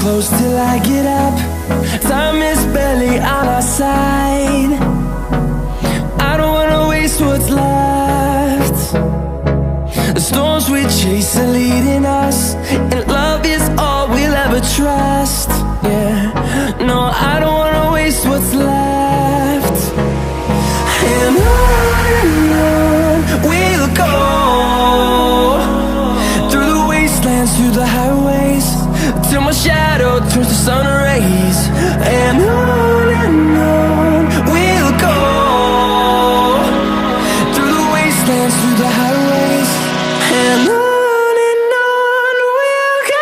close till I get up. Time is barely on our side. I don't wanna waste what's left. The storms we chase are leading us, and love is all we'll ever trust. Yeah, no, I don't wanna waste what's left. And on we'll go, through the wastelands, through the highways, till my shadow turns to sun rays. And on we'll go, through the wastelands, through the highways, and on we'll go.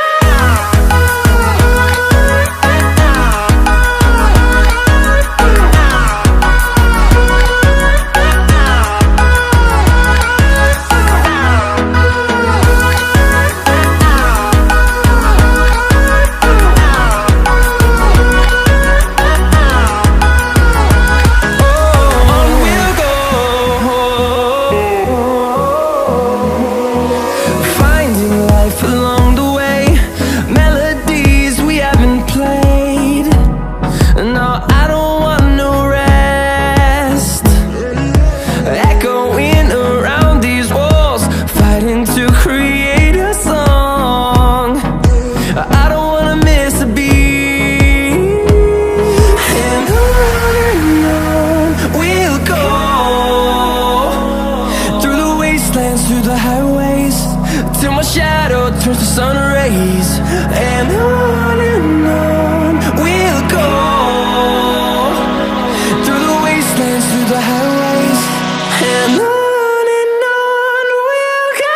Through the highways, till my shadow turns to sun rays. And on we'll go, through the wastelands, through the highways, and on we'll go.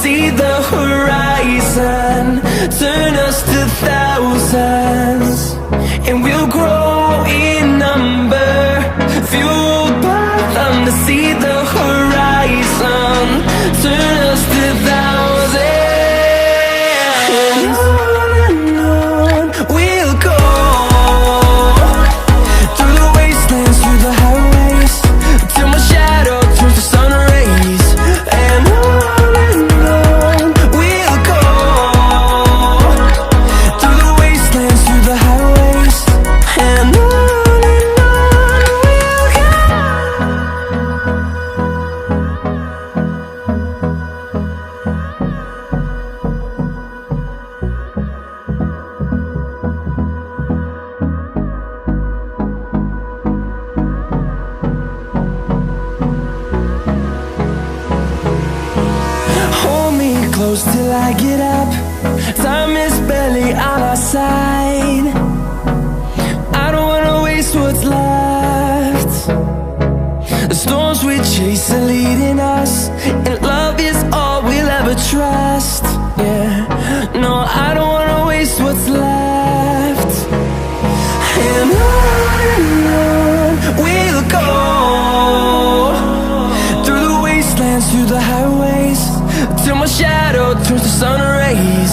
See the horizon turn us to thousands, and we'll grow in number, fueled by them. To see the horizon turn us to thousands, and on we'll go, through the wastelands, through the highways, till my shadow turns to sun rays. And close till I get up. Time is barely on our side. I don't wanna waste what's left. The storms we chase are leading us, and love is all we'll ever trust. Yeah, no, I don't wanna waste what's left. And on we'll go, through the wastelands, through the highways, till my shadow turns to sun rays.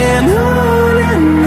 And on